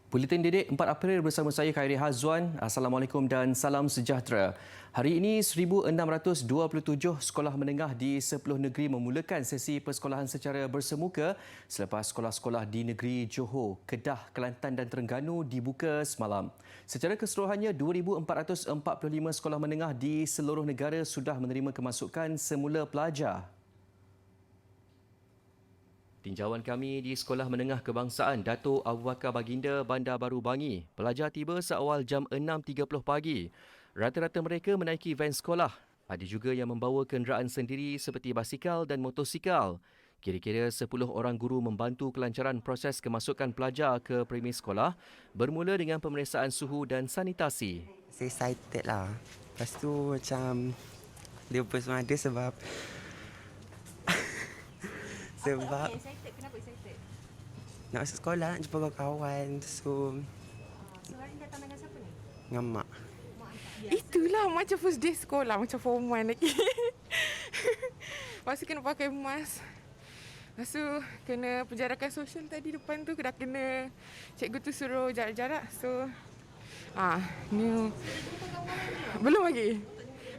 Buletin Dedik 4 April bersama saya Khairi Hazwan. Assalamualaikum dan salam sejahtera. Hari ini 1,627 sekolah menengah di 10 negeri memulakan sesi persekolahan secara bersemuka selepas sekolah-sekolah di negeri Johor, Kedah, Kelantan dan Terengganu dibuka semalam. Secara keseluruhannya, 2,445 sekolah menengah di seluruh negara sudah menerima kemasukan semula pelajar. Tinjauan kami di Sekolah Menengah Kebangsaan Dato' Abu Bakar Baginda, Bandar Baru Bangi. Pelajar tiba seawal jam 6.30 pagi. Rata-rata mereka menaiki van sekolah. Ada juga yang membawa kenderaan sendiri seperti basikal dan motosikal. Kira-kira 10 orang guru membantu kelancaran proses kemasukan pelajar ke premis sekolah bermula dengan pemeriksaan suhu dan sanitasi. Saya excited lah. Lepas tu macam nervous pun ada sebab Apa excited? Kenapa excited? nak masuk sekolah, nak jumpa kawan-kawan. So Hari ni datang dengan siapa ni? dengan mak. Mak hantar. Itulah macam first day sekolah, macam form 1 lagi. Lepas tu kena pakai mask. Lepas tu kena penjarakan sosial tadi depan tu, dah kena cikgu tu suruh jarak-jarak. So, ni belum lagi.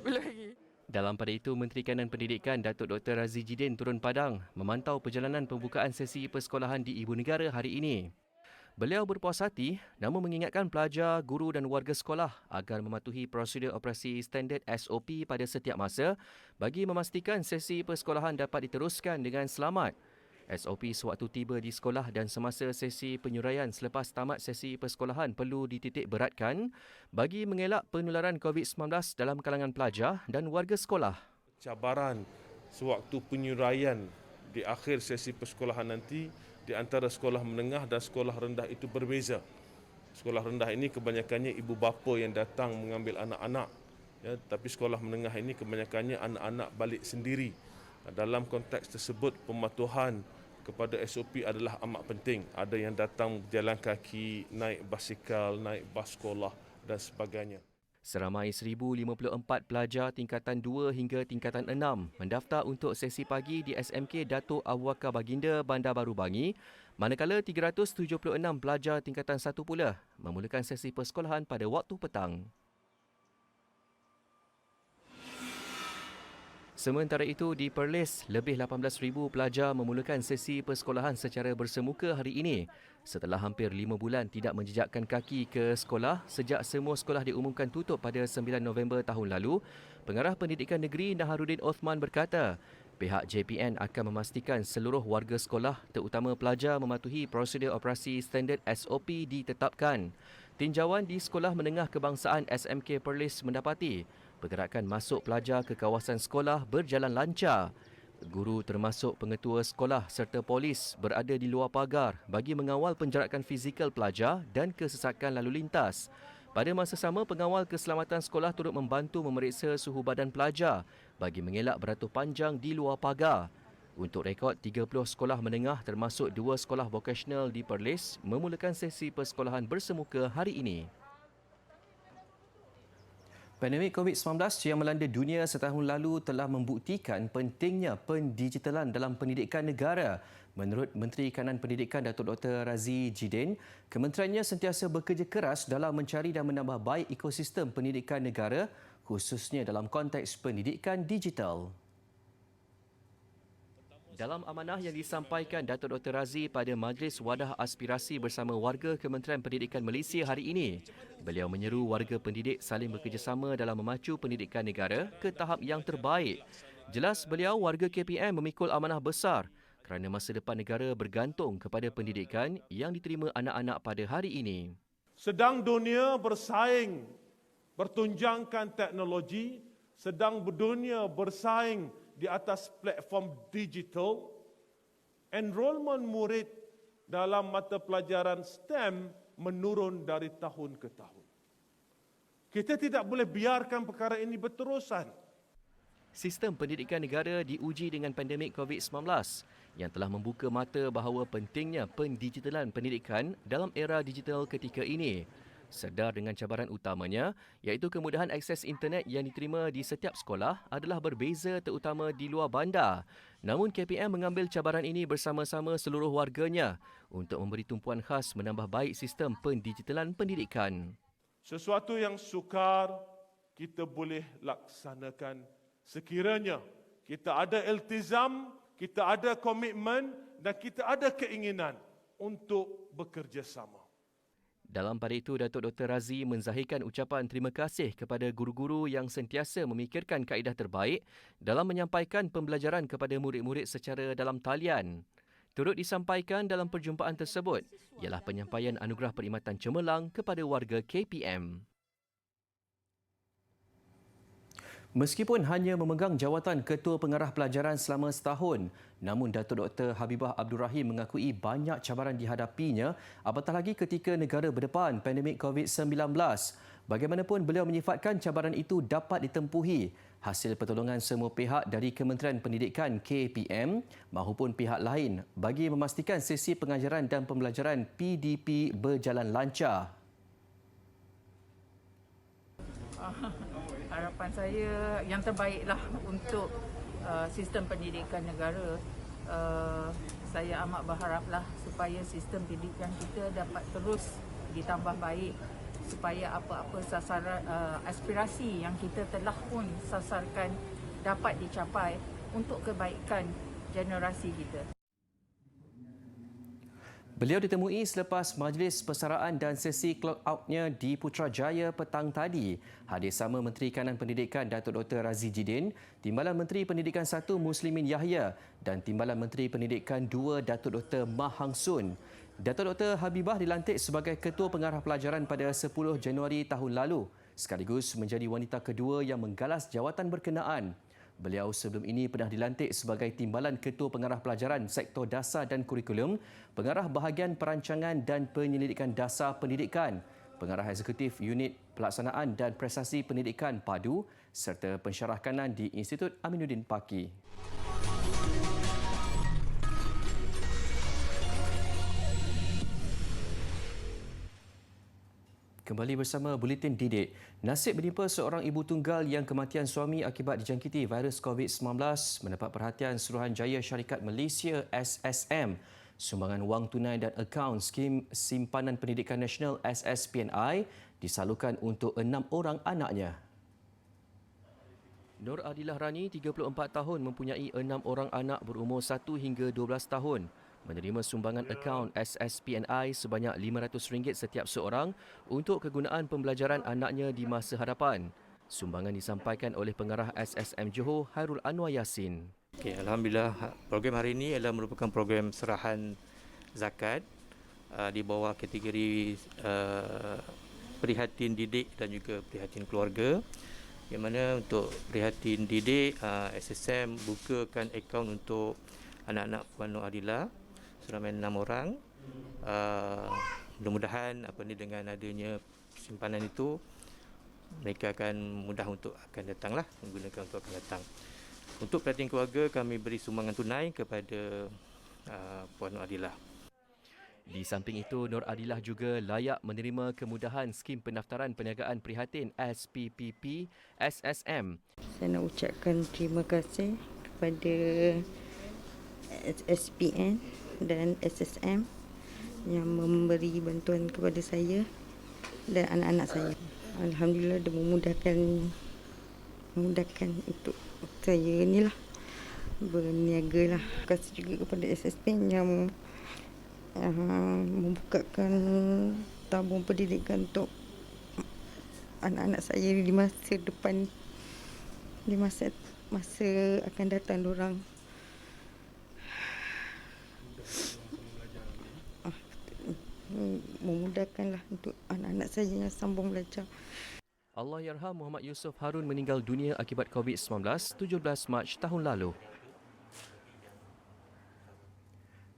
Belum lagi. Dalam pada itu, Menteri Kanan Pendidikan Datuk Dr. Razi Jidin turun padang memantau perjalanan pembukaan sesi persekolahan di Ibu Negara hari ini. Beliau berpuas hati namun mengingatkan pelajar, guru dan warga sekolah agar mematuhi prosedur operasi standard SOP pada setiap masa bagi memastikan sesi persekolahan dapat diteruskan dengan selamat. SOP sewaktu tiba di sekolah dan semasa sesi penyuraian selepas tamat sesi persekolahan perlu dititik beratkan bagi mengelak penularan COVID-19 dalam kalangan pelajar dan warga sekolah. Cabaran sewaktu penyuraian di akhir sesi persekolahan nanti di antara sekolah menengah dan sekolah rendah itu berbeza. Sekolah rendah ini kebanyakannya ibu bapa yang datang mengambil anak-anak. Ya, tapi sekolah menengah ini kebanyakannya anak-anak balik sendiri. Dalam konteks tersebut, pematuhan kepada SOP adalah amat penting. Ada yang datang berjalan kaki, naik basikal, naik bas sekolah dan sebagainya. Seramai 1,054 pelajar tingkatan 2 hingga tingkatan 6 mendaftar untuk sesi pagi di SMK Dato' Abu Bakar Baginda, Bandar Baru Bangi, manakala 376 pelajar tingkatan 1 pula memulakan sesi persekolahan pada waktu petang. Sementara itu, di Perlis, lebih 18,000 pelajar memulakan sesi persekolahan secara bersemuka hari ini setelah hampir 5 bulan tidak menjejakkan kaki ke sekolah sejak semua sekolah diumumkan tutup pada 9 November tahun lalu. Pengarah Pendidikan Negeri Naharuddin Othman berkata, pihak JPN akan memastikan seluruh warga sekolah terutama pelajar mematuhi prosedur operasi standard SOP ditetapkan. Tinjauan di Sekolah Menengah Kebangsaan SMK Perlis mendapati pergerakan masuk pelajar ke kawasan sekolah berjalan lancar. Guru termasuk pengetua sekolah serta polis berada di luar pagar bagi mengawal penjarakan fizikal pelajar dan kesesakan lalu lintas. Pada masa sama, pengawal keselamatan sekolah turut membantu memeriksa suhu badan pelajar bagi mengelak beratur panjang di luar pagar. Untuk rekod, 30 sekolah menengah termasuk 2 sekolah vokasional di Perlis memulakan sesi persekolahan bersemuka hari ini. Pandemik COVID-19 yang melanda dunia setahun lalu telah membuktikan pentingnya pendigitalan dalam pendidikan negara. Menurut Menteri Kanan Pendidikan Datuk Dr. Razi Jidin, kementeriannya sentiasa bekerja keras dalam mencari dan menambah baik ekosistem pendidikan negara, khususnya dalam konteks pendidikan digital. Dalam amanah yang disampaikan Datuk Dr. Razi pada Majlis Wadah Aspirasi bersama warga Kementerian Pendidikan Malaysia hari ini, beliau menyeru warga pendidik saling bekerjasama dalam memacu pendidikan negara ke tahap yang terbaik. Jelas beliau, warga KPM memikul amanah besar kerana masa depan negara bergantung kepada pendidikan yang diterima anak-anak pada hari ini. Sedang dunia bersaing bertunjangkan teknologi, sedang dunia bersaing di atas platform digital, enrolment murid dalam mata pelajaran STEM menurun dari tahun ke tahun. Kita tidak boleh biarkan perkara ini berterusan. Sistem pendidikan negara diuji dengan pandemik COVID-19 yang telah membuka mata bahawa pentingnya pendigitalan pendidikan dalam era digital ketika ini. Sedar dengan cabaran utamanya iaitu kemudahan akses internet yang diterima di setiap sekolah adalah berbeza terutama di luar bandar. Namun KPM mengambil cabaran ini bersama-sama seluruh warganya untuk memberi tumpuan khas menambah baik sistem pendigitalan pendidikan. Sesuatu yang sukar kita boleh laksanakan sekiranya kita ada iltizam, kita ada komitmen dan kita ada keinginan untuk bekerjasama. Dalam pada itu, Datuk Dr. Razi menzahirkan ucapan terima kasih kepada guru-guru yang sentiasa memikirkan kaedah terbaik dalam menyampaikan pembelajaran kepada murid-murid secara dalam talian. Turut disampaikan dalam perjumpaan tersebut ialah penyampaian anugerah perkhidmatan cemerlang kepada warga KPM. Meskipun hanya memegang jawatan Ketua Pengarah Pelajaran selama setahun, namun Datuk Dr. Habibah Abdul Rahim mengakui banyak cabaran dihadapinya apatah lagi ketika negara berdepan pandemik COVID-19. Bagaimanapun beliau menyifatkan cabaran itu dapat ditempuhi hasil pertolongan semua pihak dari Kementerian Pendidikan KPM mahupun pihak lain bagi memastikan sesi pengajaran dan pembelajaran PDP berjalan lancar. Harapan saya yang terbaiklah untuk sistem pendidikan negara. Saya amat berharaplah supaya sistem pendidikan kita dapat terus ditambah baik supaya apa-apa sasaran aspirasi yang kita telah pun sasarkan dapat dicapai untuk kebaikan generasi kita. Beliau ditemui selepas majlis persaraan dan sesi clock-outnya di Putrajaya petang tadi. Hadir sama Menteri Kanan Pendidikan Datuk Dr. Razi Jidin, Timbalan Menteri Pendidikan 1 Muslimin Yahya dan Timbalan Menteri Pendidikan 2 Datuk Dr. Mah Hang Sun. Datuk Dr. Habibah dilantik sebagai Ketua Pengarah Pelajaran pada 10 Januari tahun lalu, sekaligus menjadi wanita kedua yang menggalas jawatan berkenaan. Beliau sebelum ini pernah dilantik sebagai Timbalan Ketua Pengarah Pelajaran Sektor Dasar dan Kurikulum, Pengarah Bahagian Perancangan dan Penyelidikan Dasar Pendidikan, Pengarah Eksekutif Unit Pelaksanaan dan Prestasi Pendidikan PADU serta Pensyarah Kanan di Institut Aminuddin Paki. Kembali bersama Buletin Didik. Nasib menimpa seorang ibu tunggal yang kematian suami akibat dijangkiti virus COVID-19 mendapat perhatian Suruhanjaya Syarikat Malaysia SSM. Sumbangan wang tunai dan akaun skim Simpanan Pendidikan Nasional SSPNI disalurkan untuk 6 orang anaknya. Nur Adilah Rani, 34 tahun, mempunyai 6 orang anak berumur 1 hingga 12 tahun. Menerima sumbangan akaun SSPNI sebanyak RM500 setiap seorang untuk kegunaan pembelajaran anaknya di masa hadapan. Sumbangan disampaikan oleh Pengarah SSM Johor, Hairul Anwar Yassin. Okay, Alhamdulillah, program hari ini adalah merupakan program serahan zakat di bawah kategori prihatin didik dan juga prihatin keluarga. Yang mana untuk prihatin didik, SSM bukakan akaun untuk anak-anak Puan Nur Adilah seramai 6 orang. Mudah-mudahan dengan adanya simpanan itu mereka akan mudah untuk akan datanglah, menggunakan untuk akan datang. Untuk perhatian keluarga, kami beri sumbangan tunai kepada Puan Nur Adilah. Di samping itu, Nur Adilah juga layak menerima kemudahan skim pendaftaran perniagaan prihatin SPPP SSM. Saya nak ucapkan terima kasih kepada SSPN dan SSM yang memberi bantuan kepada saya dan anak-anak saya. Alhamdulillah dia memudahkan untuk saya inilah berniaga lah. Terima kasih juga kepada SSPN yang membukakan tabung pendidikan untuk anak-anak saya di masa depan, di masa akan datang diorang. Memudahkanlah untuk anak-anak saya yang sambung belajar. Allahyarham Muhammad Yusof Harun meninggal dunia akibat COVID-19 17 Mac tahun lalu.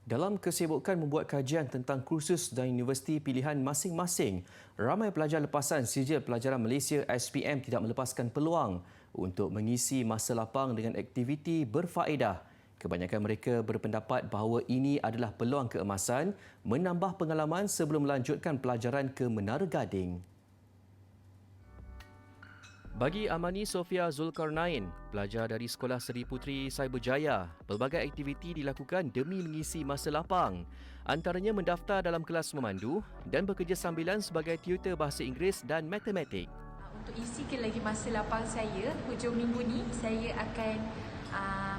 Dalam kesibukan membuat kajian tentang kursus dan universiti pilihan masing-masing, ramai pelajar lepasan Sijil Pelajaran Malaysia SPM tidak melepaskan peluang untuk mengisi masa lapang dengan aktiviti berfaedah. Kebanyakan mereka berpendapat bahawa ini adalah peluang keemasan menambah pengalaman sebelum melanjutkan pelajaran ke Menara Gading. Bagi Amani Sofia Zulkarnain, pelajar dari Sekolah Seri Puteri Cyberjaya, pelbagai aktiviti dilakukan demi mengisi masa lapang. Antaranya mendaftar dalam kelas memandu dan bekerja sambilan sebagai tutor bahasa Inggeris dan matematik. Untuk isikan lagi masa lapang saya, hujung minggu ni saya akan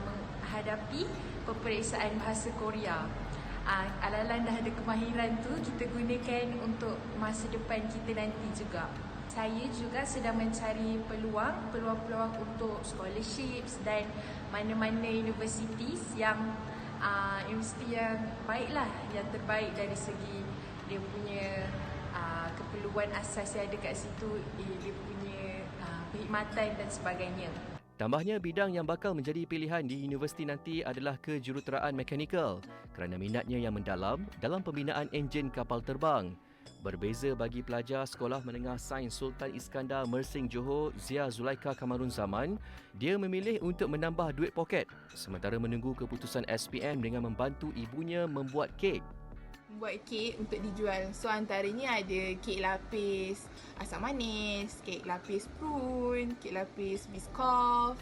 menghadapi peperiksaan bahasa Korea. Alalan dah ada kemahiran tu, kita gunakan untuk masa depan kita nanti juga. Saya juga sedang mencari peluang untuk scholarships dan mana-mana universities yang universiti yang baiklah, yang terbaik dari segi dia punya keperluan asas yang ada kat situ, dia punya perkhidmatan dan sebagainya. Tambahnya, bidang yang bakal menjadi pilihan di universiti nanti adalah kejuruteraan mekanikal kerana minatnya yang mendalam dalam pembinaan enjin kapal terbang. Berbeza bagi pelajar Sekolah Menengah Sains Sultan Iskandar Mersing Johor, Zia Zulaika Kamarun Zaman, dia memilih untuk menambah duit poket sementara menunggu keputusan SPM dengan membantu ibunya membuat kek. Buat kek untuk dijual. So antaranya ada kek lapis asam manis, kek lapis prune, kek lapis biskof,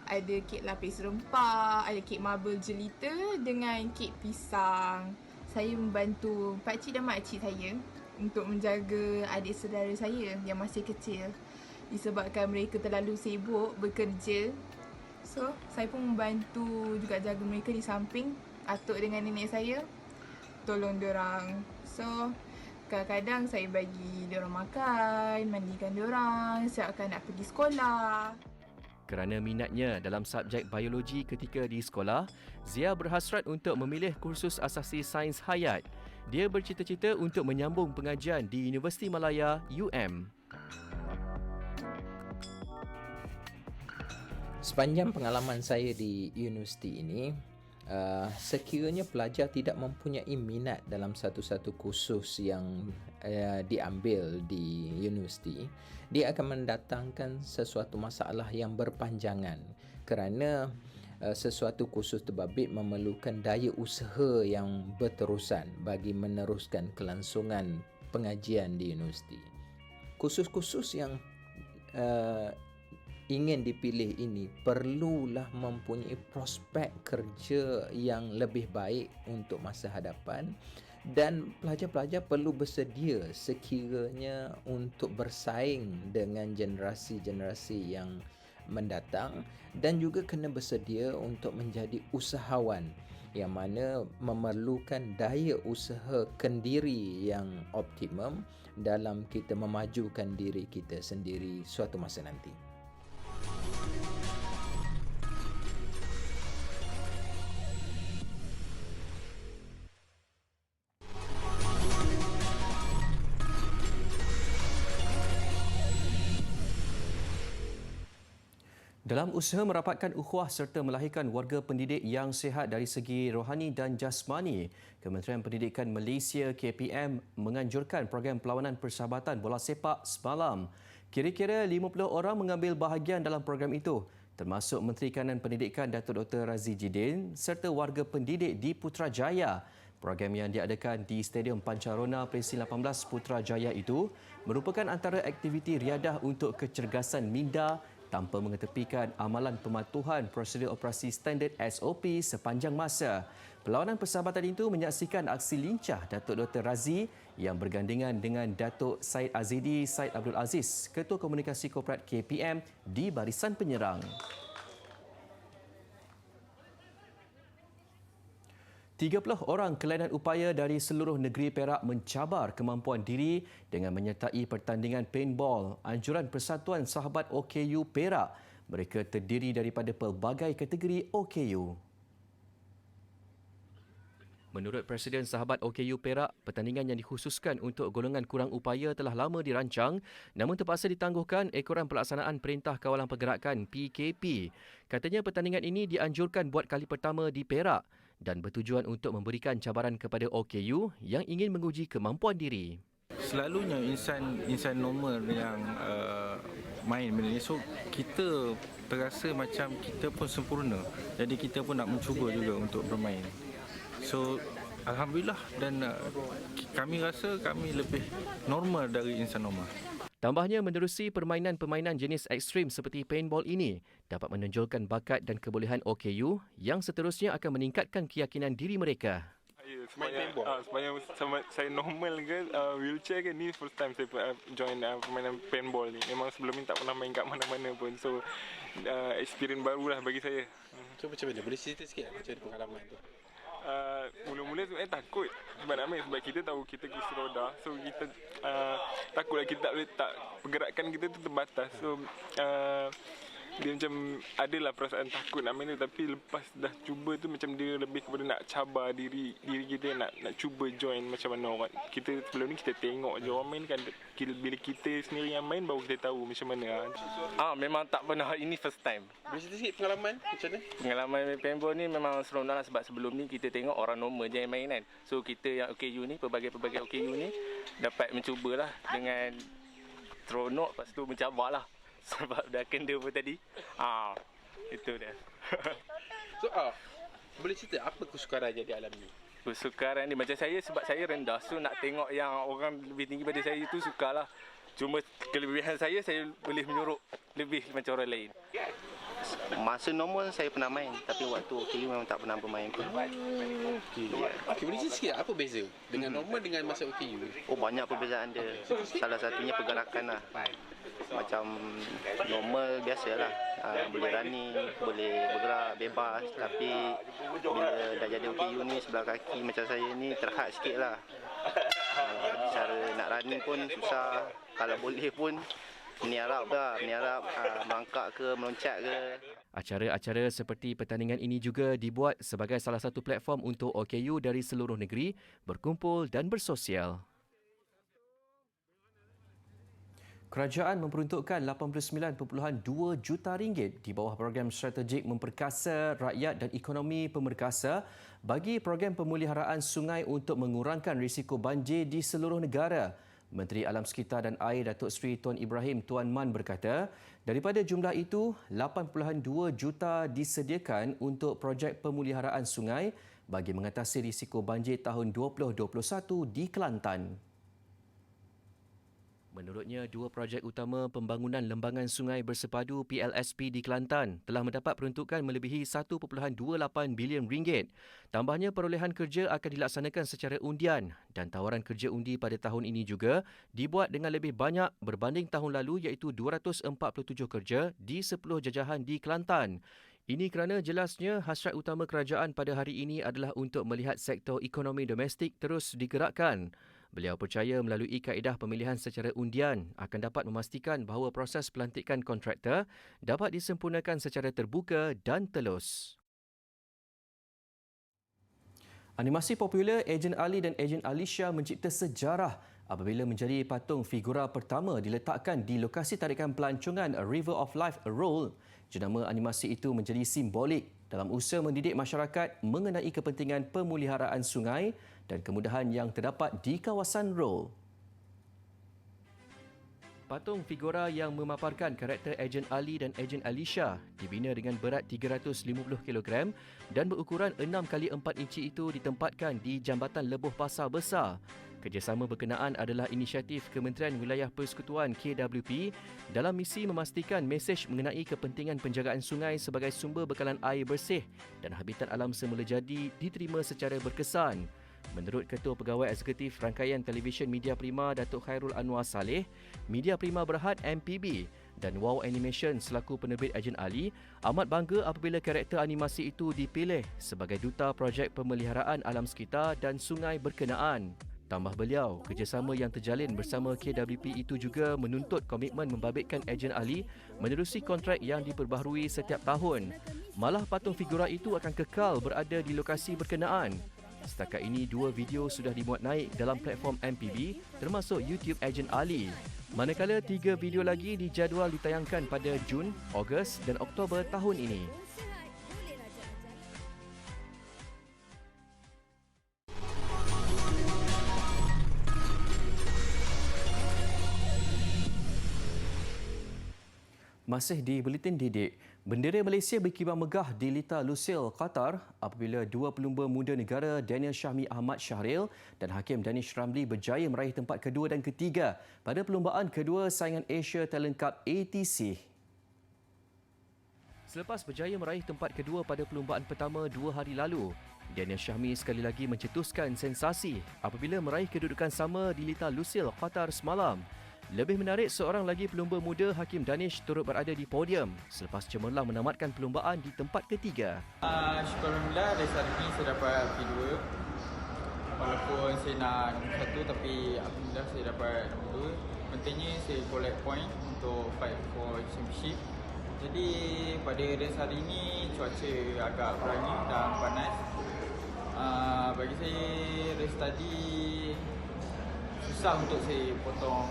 ada kek lapis rempah, ada kek marble jelita dengan kek pisang. Saya membantu pakcik dan makcik saya untuk menjaga adik saudara saya yang masih kecil disebabkan mereka terlalu sibuk bekerja. So, saya pun membantu juga jaga mereka di samping atuk dengan nenek saya, tolong diorang. So, kadang-kadang saya bagi diorang makan, mandikan diorang, siapkan nak pergi sekolah. Kerana minatnya dalam subjek biologi ketika di sekolah, Zia berhasrat untuk memilih kursus asasi sains hayat. Dia bercita-cita untuk menyambung pengajian di Universiti Malaya UM. Sepanjang pengalaman saya di universiti ini, sekiranya pelajar tidak mempunyai minat dalam satu-satu kursus yang diambil di universiti, dia akan mendatangkan sesuatu masalah yang berpanjangan kerana sesuatu kursus terbabit memerlukan daya usaha yang berterusan bagi meneruskan kelangsungan pengajian di universiti. Kursus-kursus yang ingin dipilih ini perlulah mempunyai prospek kerja yang lebih baik untuk masa hadapan, dan pelajar-pelajar perlu bersedia sekiranya untuk bersaing dengan generasi-generasi yang mendatang, dan juga kena bersedia untuk menjadi usahawan yang mana memerlukan daya usaha kendiri yang optimum dalam kita memajukan diri kita sendiri suatu masa nanti. Dalam usaha merapatkan ukhuwah serta melahirkan warga pendidik yang sihat dari segi rohani dan jasmani, Kementerian Pendidikan Malaysia KPM menganjurkan program perlawanan persahabatan bola sepak semalam. Kira-kira 50 orang mengambil bahagian dalam program itu, termasuk Menteri Kanan Pendidikan Datuk Dr. Razi Jidin serta warga pendidik di Putrajaya. Program yang diadakan di Stadium Pancarona Presiden 18 Putrajaya itu merupakan antara aktiviti riadah untuk kecergasan minda tanpa mengetepikan amalan pematuhan prosedur operasi standard SOP sepanjang masa. Perlawanan persahabatan itu menyaksikan aksi lincah Datuk Dr. Razi yang bergandingan dengan Datuk Syed Azidi Syed Abdul Aziz, Ketua Komunikasi Korporat KPM di barisan penyerang. 30 orang kelainan upaya dari seluruh negeri Perak mencabar kemampuan diri dengan menyertai pertandingan paintball anjuran Persatuan Sahabat OKU Perak. Mereka terdiri daripada pelbagai kategori OKU. Menurut Presiden Sahabat OKU Perak, pertandingan yang dikhususkan untuk golongan kurang upaya telah lama dirancang namun terpaksa ditangguhkan ekoran pelaksanaan Perintah Kawalan Pergerakan PKP. Katanya pertandingan ini dianjurkan buat kali pertama di Perak dan bertujuan untuk memberikan cabaran kepada OKU yang ingin menguji kemampuan diri. Selalunya insan normal yang main benda ni. So kita terasa macam kita pun sempurna. Jadi kita pun nak mencuba juga untuk bermain. So alhamdulillah, dan kami rasa kami lebih normal dari insan normal. Tambahnya, menerusi permainan-permainan jenis ekstrim seperti paintball ini dapat menonjolkan bakat dan kebolehan OKU yang seterusnya akan meningkatkan keyakinan diri mereka. Sepanjang saya normal ke wheelchair ke, ni first time saya join permainan paintball ni. Memang sebelum ni tak pernah main kat mana-mana pun. So experience baru lah bagi saya. So macam mana? Boleh cerita sikit macam mana pengalaman tu? Mula-mula sebenarnya takut sebab nak main, sebab kita tahu kita kursi roda. So kita takutlah kita tak boleh, pergerakan kita tu terbatas. So dia macam adalah perasaan takut nak main tu, tapi lepas dah cuba tu macam dia lebih kepada nak cabar diri kita, nak cuba join macam mana orang. Kita sebelum ni kita tengok je orang main kan, bila kita sendiri yang main baru kita tahu macam mana. Memang tak pernah, ini first time. Boleh cerita sikit pengalaman macam mana? Pengalaman paintball ni memang seronok lah, sebab sebelum ni kita tengok orang normal je yang main kan. So kita yang OKU ni, pelbagai-pelbagai OKU ni dapat mencubalah dengan seronok, lepas tu mencabar lah. Sebab dah kena pun tadi. Itu dia. So boleh cerita apa kesukaran yang dialami? Kesukaran ni macam saya, sebab saya rendah. So nak tengok yang orang lebih tinggi pada saya tu sukarlah. Cuma kelebihan saya boleh menyuruh lebih macam orang lain. Masa normal saya pernah main, tapi waktu OKU memang tak pernah bermain pun. Okey, boleh cerita sikit apa beza dengan normal dengan masa OKU? Banyak perbezaan dia. Salah satunya pergerakan lah. Macam normal biasalah, boleh running, boleh bergerak bebas, tapi bila dah jadi OKU ni sebelah kaki macam saya ni terhad sikit lah. Cara nak running pun susah, kalau boleh pun meniarap melangkak ke meloncat ke. Acara-acara seperti pertandingan ini juga dibuat sebagai salah satu platform untuk OKU dari seluruh negeri berkumpul dan bersosial. Kerajaan memperuntukkan RM89.2 juta di bawah program strategik memperkasa rakyat dan ekonomi pemerkasa bagi program pemeliharaan sungai untuk mengurangkan risiko banjir di seluruh negara. Menteri Alam Sekitar dan Air Datuk Seri Tuan Ibrahim Tuan Man berkata, daripada jumlah itu, 8.2 juta disediakan untuk projek pemeliharaan sungai bagi mengatasi risiko banjir tahun 2021 di Kelantan. Menurutnya, dua projek utama pembangunan lembangan sungai bersepadu PLSP di Kelantan telah mendapat peruntukan melebihi RM1.28 bilion. Tambahnya, perolehan kerja akan dilaksanakan secara undian dan tawaran kerja undi pada tahun ini juga dibuat dengan lebih banyak berbanding tahun lalu, iaitu 247 kerja di 10 jajahan di Kelantan. Ini kerana jelasnya hasrat utama kerajaan pada hari ini adalah untuk melihat sektor ekonomi domestik terus digerakkan. Beliau percaya melalui kaedah pemilihan secara undian akan dapat memastikan bahawa proses pelantikan kontraktor dapat disempurnakan secara terbuka dan telus. Animasi popular Ejen Ali dan Ejen Alicia mencipta sejarah apabila menjadi patung figura pertama diletakkan di lokasi tarikan pelancongan A River of Life A Roll. Jenama animasi itu menjadi simbolik dalam usaha mendidik masyarakat mengenai kepentingan pemeliharaan sungai dan kemudahan yang terdapat di kawasan Roll. Patung figura yang memaparkan karakter Ejen Ali dan Ejen Alicia dibina dengan berat 350 kg dan berukuran 6x4 inci itu ditempatkan di Jambatan Lebuh Pasar Besar. Kerjasama berkenaan adalah inisiatif Kementerian Wilayah Persekutuan KWP dalam misi memastikan mesej mengenai kepentingan penjagaan sungai sebagai sumber bekalan air bersih dan habitat alam semula jadi diterima secara berkesan. Menurut Ketua Pegawai Eksekutif Rangkaian Televisyen Media Prima Datuk Khairul Anwar Saleh, Media Prima Berhad MPB dan Wow Animation selaku penerbit Ejen Ali amat bangga apabila karakter animasi itu dipilih sebagai duta projek pemeliharaan alam sekitar dan sungai berkenaan. Tambah beliau, kerjasama yang terjalin bersama KWP itu juga menuntut komitmen membabitkan Ejen Ali menerusi kontrak yang diperbaharui setiap tahun. Malah patung figura itu akan kekal berada di lokasi berkenaan. Setakat ini, 2 video sudah dimuat naik dalam platform MPB termasuk YouTube Ejen Ali. Manakala 3 video lagi dijadual ditayangkan pada Jun, Ogos dan Oktober tahun ini. Masih di Buletin Didik, bendera Malaysia berkibar megah di Lita Lusail, Qatar apabila dua pelumba muda negara Daniel Syahmi Ahmad Syahril dan Hakim Danish Ramli berjaya meraih tempat kedua dan ketiga pada perlumbaan kedua saingan Asia Talent Cup ATC. Selepas berjaya meraih tempat kedua pada perlumbaan pertama 2 hari lalu, Daniel Syahmi sekali lagi mencetuskan sensasi apabila meraih kedudukan sama di Lita Lusail, Qatar semalam. Lebih menarik, seorang lagi pelumba muda Hakim Danish turut berada di podium selepas cemerlang menamatkan perlumbaan di tempat ketiga. Syukur Alhamdulillah, dari hari ini saya dapat P2. Walaupun saya nak nombor 1 tapi Alhamdulillah saya dapat nombor 2. Pentingnya saya collect point untuk fight for championship. Jadi pada race hari ini cuaca agak berangin dan panas. Bagi saya race tadi susah untuk saya potong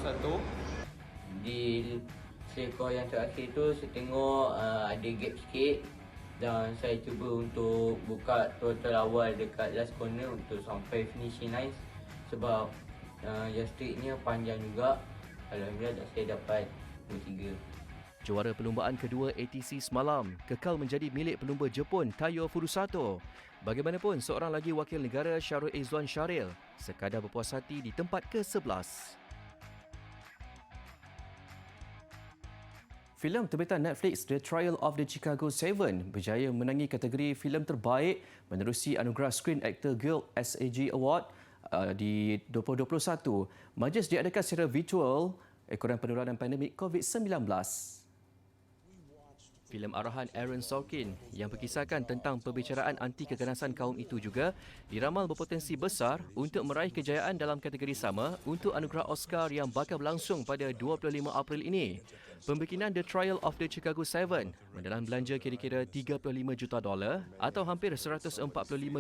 satu. Di sekor yang terakhir tu saya tengok ada gap sikit dan saya cuba untuk buka total awal dekat last corner untuk sampai finishing line sebab yang streetnya panjang juga. Alhamdulillah saya dapat nombor 3. Juara perlumbaan kedua ATC semalam kekal menjadi milik pelumba Jepun Tayo Furusato. Bagaimanapun, seorang lagi wakil negara Syarul Izzuan Syahril sekadar berpuas hati di tempat ke-11. Filem terbitan Netflix The Trial of the Chicago 7 berjaya menangi kategori filem terbaik menerusi anugerah Screen Actor Guild SAG Award di 2021. Majlis diadakan secara virtual ekoran penularan pandemik COVID-19. Filem arahan Aaron Sorkin yang berkisahkan tentang perbicaraan anti keganasan kaum itu juga diramal berpotensi besar untuk meraih kejayaan dalam kategori sama untuk anugerah Oscar yang bakal berlangsung pada 25 April ini. Pembikinan The Trial of the Chicago 7 menelan belanja kira-kira $35 juta atau hampir 145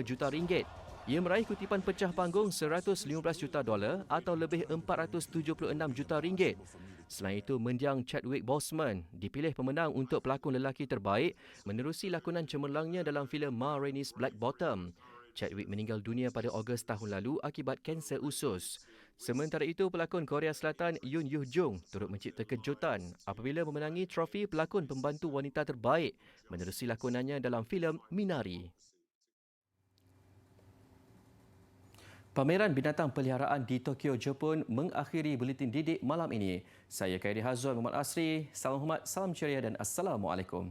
juta ringgit. Ia meraih kutipan pecah panggung $115 juta atau lebih 476 juta ringgit. Selain itu, mendiang Chadwick Boseman dipilih pemenang untuk pelakon lelaki terbaik menerusi lakonan cemerlangnya dalam filem Ma Rainey's Black Bottom. Chadwick meninggal dunia pada Ogos tahun lalu akibat kanser usus. Sementara itu, pelakon Korea Selatan Yoon Yuh-jung turut mencipta kejutan apabila memenangi trofi pelakon pembantu wanita terbaik menerusi lakonannya dalam filem Minari. Pameran binatang peliharaan di Tokyo, Jepun mengakhiri Buletin Didik malam ini. Saya Khairi Hazwan Muhammad Asri. Salam hormat, salam ceria dan Assalamualaikum.